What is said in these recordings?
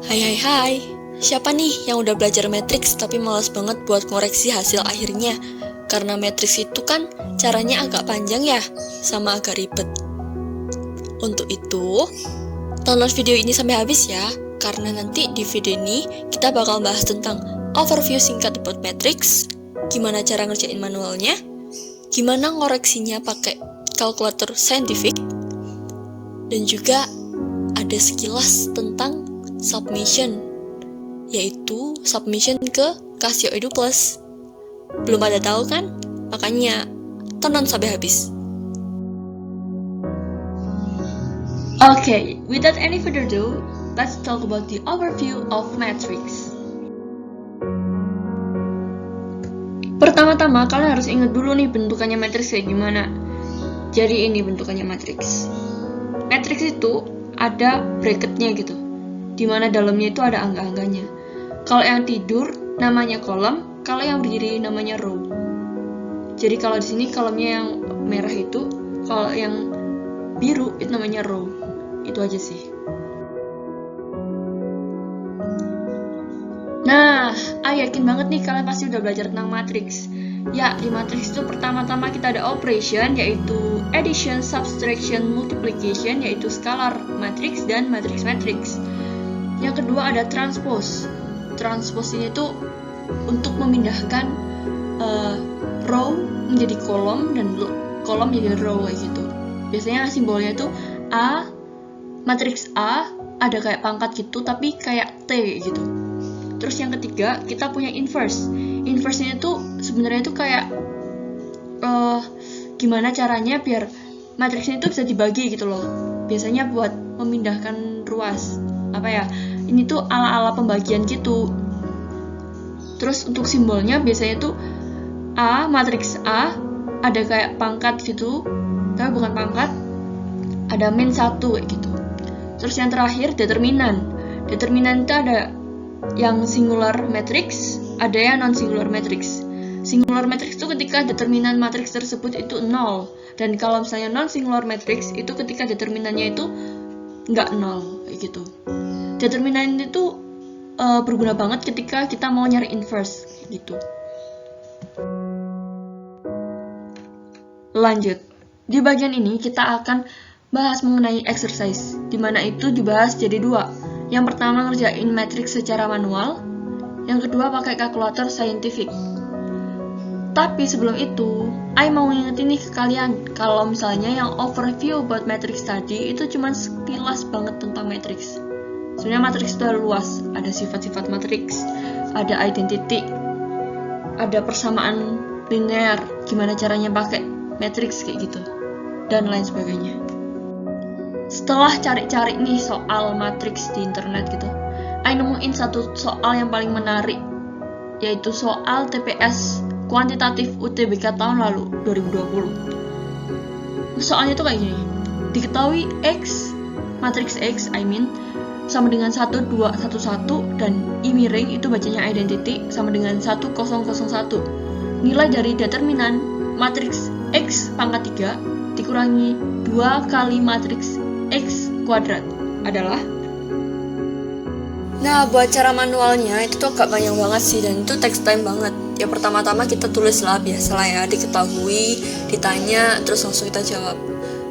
Hai hai hai, siapa nih yang udah belajar matriks tapi malas banget buat koreksi hasil akhirnya? Karena matriks itu kan caranya agak panjang ya, sama agak ribet. Untuk itu, tonton video ini sampai habis ya, karena nanti di video ini kita bakal bahas tentang overview singkat about matriks, gimana cara ngerjain manualnya, gimana ngoreksinya pakai kalkulator saintifik, dan juga ada sekilas tentang submission, yaitu submission ke Casio Edu Plus. Belum pada tahu kan? Makanya tonton sampai habis. Okay, without any further ado, let's talk about the overview of matrix. Pertama-tama kalian harus ingat dulu nih bentukannya matriks kayak gimana. Jadi ini bentukannya matriks. Matriks itu ada bracketnya gitu, dimana dalamnya itu ada angka-angkanya. Kalau yang tidur namanya kolom, kalau yang berdiri namanya row. Jadi kalau di sini kolomnya yang merah itu, kalau yang biru itu namanya row. Itu aja sih. Nah, yakin banget nih kalian pasti udah belajar tentang matriks. Ya, di matriks itu pertama-tama kita ada operation, yaitu addition, subtraction, multiplication, yaitu scalar matriks dan matriks-matriks. Yang kedua ada transpose. Transpose ini tuh untuk memindahkan row menjadi kolom dan kolom menjadi row kayak gitu. Biasanya simbolnya itu A, matriks A ada kayak pangkat gitu tapi kayak T gitu. Terus yang ketiga kita punya inverse. Inverse-nya itu sebenarnya itu kayak gimana caranya biar matriksnya itu bisa dibagi gitu loh. Biasanya buat memindahkan ruas. Apa ya? Ini tuh ala-ala pembagian gitu. Terus untuk simbolnya biasanya tuh A, matriks A ada kayak pangkat gitu. Tapi bukan pangkat. Ada min 1 kayak gitu. Terus yang terakhir determinan. Determinan itu ada yang singular matrix, ada yang non-singular matrix. Singular matrix itu ketika determinan matriks tersebut itu 0. Dan kalau misalnya non-singular matrix itu ketika determinannya itu nggak 0 kayak gitu. Determinan itu berguna banget ketika kita mau nyari inverse kayak gitu. Lanjut. Di bagian ini kita akan bahas mengenai exercise, di mana itu dibahas jadi dua. Yang pertama ngerjain matriks secara manual, yang kedua pakai kalkulator saintifik. Tapi sebelum itu, I mau ngingetin nih ke kalian, kalau misalnya yang overview about matriks tadi itu cuma sekilas banget tentang matriks. Sebenarnya matriks itu luas, ada sifat-sifat matriks, ada identity, ada persamaan linear, gimana caranya pakai matriks kayak gitu, dan lain sebagainya. Setelah cari-cari nih soal matriks di internet gitu, I nemuin satu soal yang paling menarik, yaitu soal TPS kuantitatif UTBK tahun lalu 2020. Soalnya tuh kayak gini. Diketahui X, matriks X sama dengan 1, 2, 1, 1 dan I miring itu bacanya identity sama dengan 1, 0, 0, 1. Nilai dari determinan matriks X pangkat 3 dikurangi 2 kali matriks X kuadrat adalah. Nah, buat cara manualnya itu tuh agak panjang banget sih, dan itu takes time banget. Ya pertama-tama kita tulis lah, biasalah ya, diketahui, ditanya, terus langsung kita jawab.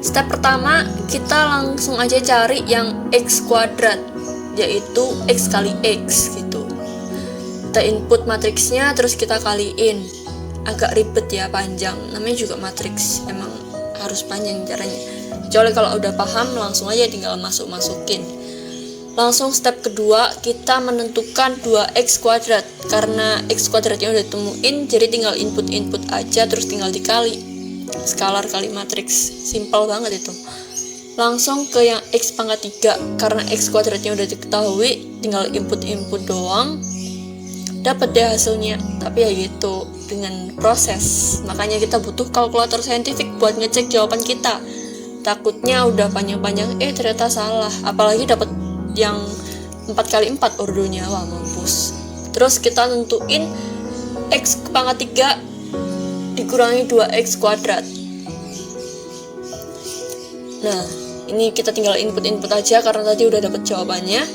Step pertama, kita langsung aja cari yang X kuadrat, yaitu X kali X gitu. Kita input matriksnya, terus kita kaliin. Agak ribet ya, panjang, namanya juga matriks, emang harus panjang caranya. Kecuali kalau udah paham, langsung aja tinggal masukin. Langsung step kedua, kita menentukan 2x kuadrat. Karena x kuadratnya udah ditemuin, jadi tinggal input aja, terus tinggal dikali. Skalar kali matriks, simple banget itu. Langsung ke yang x pangkat 3, karena x kuadratnya udah diketahui, tinggal input doang, dapat deh hasilnya. Tapi ya gitu, dengan proses. Makanya kita butuh kalkulator saintifik buat ngecek jawaban kita. Takutnya udah panjang-panjang, ternyata salah. Apalagi dapat yang 4x4 ordonya, wah mampus. Terus kita nentuin X pangkat 3 dikurangi 2X kuadrat. Nah, ini kita tinggal input aja karena tadi udah dapat jawabannya.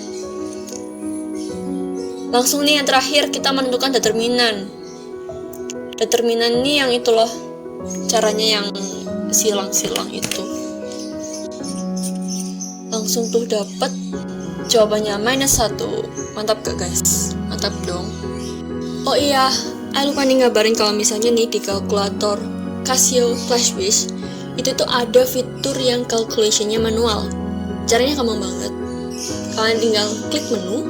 Langsung nih yang terakhir kita menentukan determinan. Determinan ini yang itu loh, caranya yang silang-silang itu. Langsung tuh dapet jawabannya -1. Mantap gak guys? Mantap dong. Oh iya, lupa nih ngabarin kalau misalnya nih di kalkulator Casio ClashWish itu tuh ada fitur yang calculation-nya manual. Caranya gampang banget. Kalian tinggal klik menu,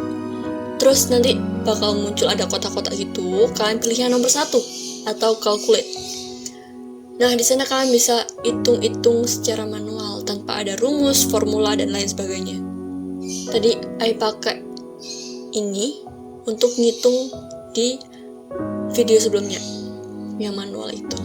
terus nanti bakal muncul ada kotak-kotak gitu. Kalian pilih yang nomor 1 atau calculate. Nah, di sana kalian bisa hitung-hitung secara manual tanpa ada rumus, formula, dan lain sebagainya. Tadi Ai pakai ini untuk ngitung di video sebelumnya, yang manual itu.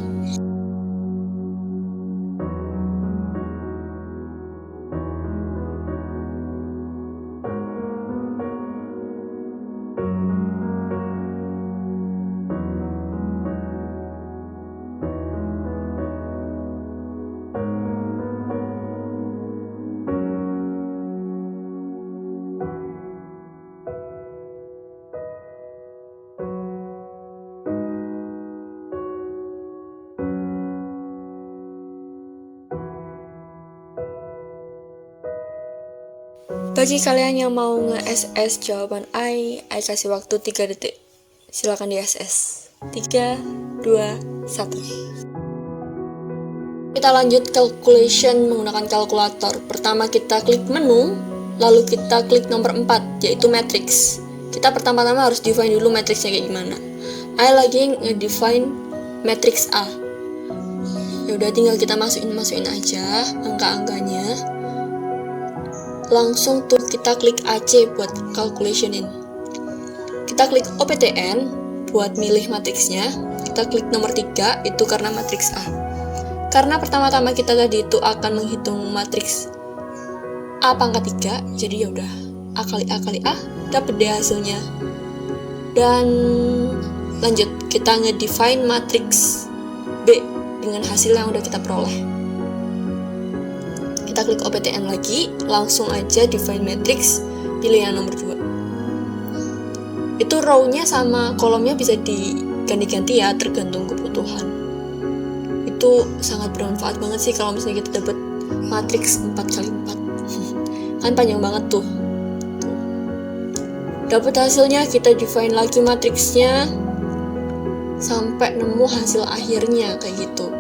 Bagi kalian yang mau nge-SS jawaban Ai kasih waktu 3 detik. Silakan di SS. 3, 2, 1. Kita lanjut calculation menggunakan kalkulator. Pertama kita klik menu, lalu kita klik nomor 4, yaitu matrix. Kita pertama-tama harus define dulu matrixnya kayak gimana. Ai lagi nge-define matrix A. Ya udah, tinggal kita masukin aja angka-angkanya. Langsung tuh kita klik AC buat calculationin. Kita klik OPTN buat milih matriksnya. Kita klik nomor 3, itu karena matriks A. Karena pertama-tama kita tadi itu akan menghitung matriks A pangkat 3, jadi ya udah A kali A, dapet deh hasilnya. Dan lanjut, kita nge-define matriks B dengan hasil yang udah kita peroleh. Kita klik OPTN lagi, langsung aja define matrix, pilih yang nomor 2. Itu row-nya sama kolomnya bisa diganti-ganti ya, tergantung kebutuhan. Itu sangat bermanfaat banget sih kalau misalnya kita dapat matrix 4x4. Kan panjang banget tuh. Dapat hasilnya, kita define lagi matriksnya sampai nemu hasil akhirnya kayak gitu.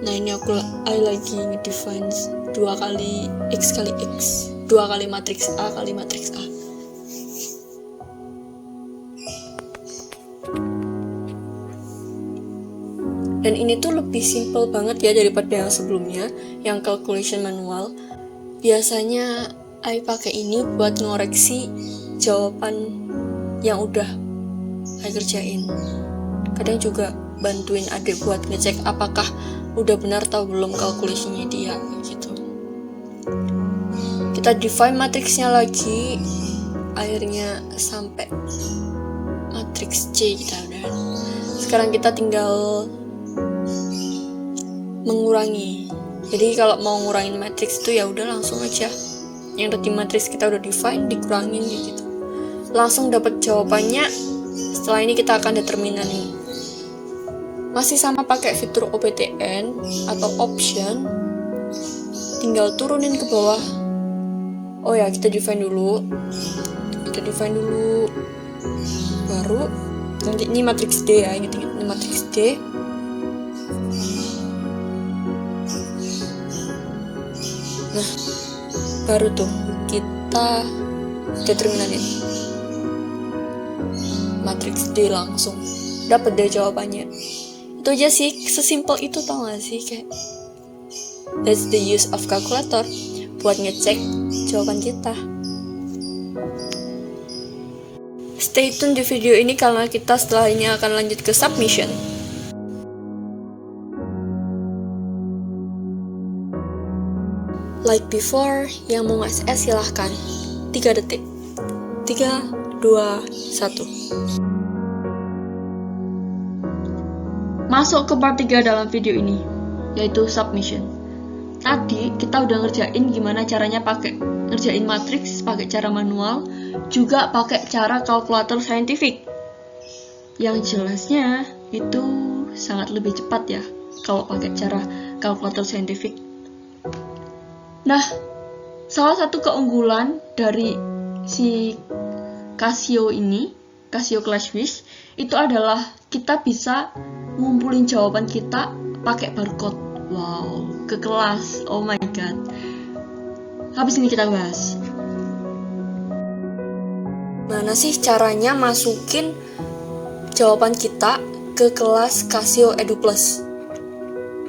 Nah, ini aku lagi ngedefine 2 kali X kali X, 2 kali matriks A kali matriks A. Dan ini tuh lebih simple banget ya daripada yang sebelumnya, yang calculation manual. Biasanya Ai pakai ini buat ngoreksi jawaban yang udah Ai kerjain. Kadang juga bantuin adik buat ngecek apakah udah benar atau belum calculation-nya dia gitu. Kita define matriksnya lagi, akhirnya sampai matriks C kita udah. Sekarang kita tinggal mengurangi. Jadi kalau mau ngurangin matriks itu ya udah langsung aja. Yang tadi matriks kita udah define dikurangin gitu. Langsung dapat jawabannya. Setelah ini kita akan determinan ini. Masih sama pakai fitur OPTN atau option, tinggal turunin ke bawah. Oh ya, kita define dulu, baru nanti ini matriks D ya, ingat ini matriks D. Nah, baru tuh kita determinanin matriks D, langsung dapat deh jawabannya. Itu aja sih, sesimpel itu, tau gak sih, kayak that's the use of calculator buat ngecek jawaban kita. Stay tune di video ini karena kita setelah ini akan lanjut ke submission. Like before, yang mau nge-SS silahkan. 3 detik. 3, 2, 1. Masuk ke part 3 dalam video ini, yaitu submission. tadi kita udah ngerjain gimana caranya ngerjain matriks pakai cara manual, juga pakai cara kalkulator saintifik. Yang jelasnya itu sangat lebih cepat ya kalau pakai cara kalkulator saintifik. Nah, salah satu keunggulan dari si Casio ClassWiz itu adalah kita bisa ngumpulin jawaban kita pakai barcode. Wow, ke kelas. Oh my god. Habis ini kita bahas. Mana sih caranya masukin jawaban kita ke kelas Casio Edu Plus?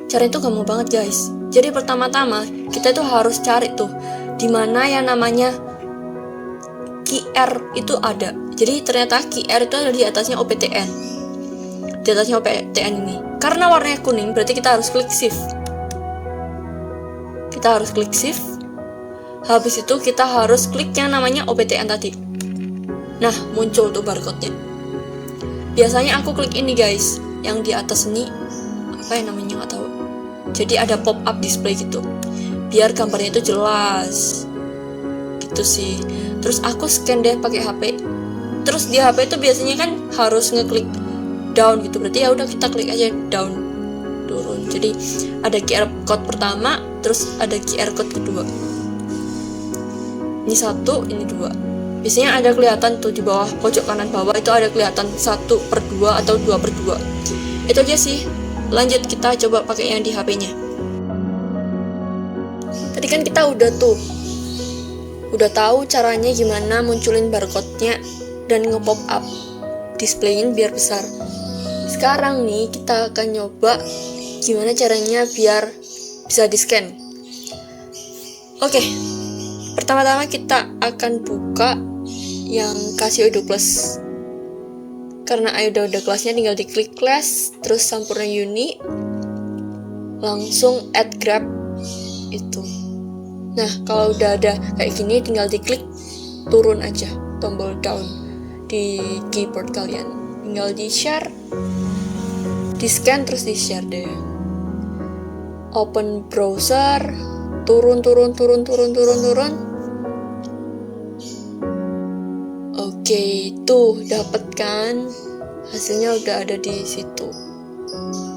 Cara itu gampang banget guys. Jadi pertama-tama kita itu harus cari tuh di mana yang namanya QR itu ada. Jadi ternyata QR itu ada di atasnya OPTN. Di atasnya OPTN ini. Karena warnanya kuning berarti kita harus klik shift. Kita harus klik shift. Habis itu kita harus klik yang namanya OPTN tadi. Nah, muncul tuh barcode-nya. Biasanya aku klik ini guys, yang di atas ini apa yang namanya nggak tahu. Jadi ada pop up display gitu. Biar gambarnya itu jelas. Gitu sih. Terus aku scan deh pakai HP. Terus di HP itu biasanya kan harus ngeklik down gitu. Berarti ya udah kita klik aja down, turun. Jadi ada QR code pertama, terus ada QR code kedua. Ini 1, ini 2. Biasanya ada kelihatan tuh di bawah pojok kanan bawah itu ada kelihatan 1/2 atau 2/2. Itu aja sih. Lanjut kita coba pakai yang di HP-nya. Tadi kan kita udah tahu caranya gimana munculin barcode-nya dan nge-pop up displayin biar besar. Sekarang nih kita akan nyoba gimana caranya biar bisa di-scan. Oke. Pertama-tama kita akan buka yang Casio Edu Plus. Karena udah kelasnya tinggal diklik class, terus Sampurna Uni, langsung add grab itu. Nah, kalau udah ada kayak gini tinggal diklik turun aja tombol down di keyboard kalian. Tinggal di-share, di-scan terus di-share deh. Open browser, turun. Oke, tuh dapat kan? Hasilnya udah ada di situ.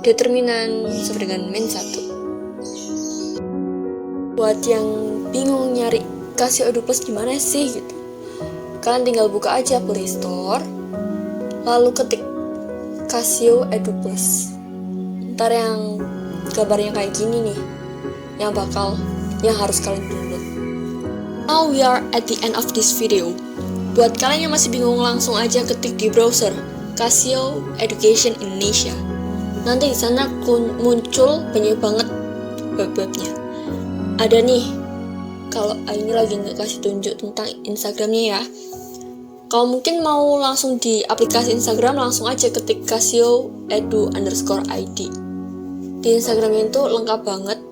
Determinan sama dengan min 1. Buat yang bingung nyari Casio Edu Plus gimana sih gitu, kalian tinggal buka aja Play Store, lalu ketik Casio Edu Plus. Ntar yang gambarnya kayak gini nih, yang harus kalian download. Now we are at the end of this video. Buat kalian yang masih bingung, langsung aja ketik di browser Casio Education Indonesia. Nanti di sana muncul banyak banget web-webnya. Ada nih, kalau ini lagi nggak kasih tunjuk tentang Instagramnya ya. Kalau mungkin mau langsung di aplikasi Instagram, langsung aja ketik Casio Edu_ID. Di Instagramnya itu lengkap banget.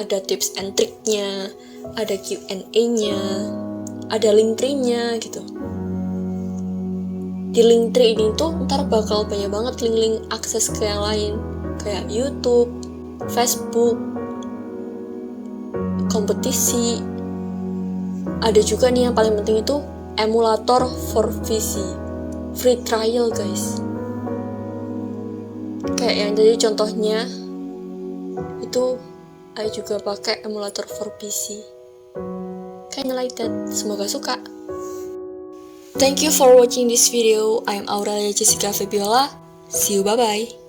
Ada tips and triknya, ada Q&A-nya, ada link tree-nya gitu. Di link tree ini tuh ntar bakal banyak banget link-link akses ke yang lain, kayak YouTube, Facebook, kompetisi. Ada juga nih yang paling penting itu emulator for PC, free trial guys. Kayak yang tadi contohnya itu saya juga pakai emulator for PC. Kinda like that. Semoga suka. Thank you for watching this video. I'm Aurelia Jessica Febiola. See you, bye-bye.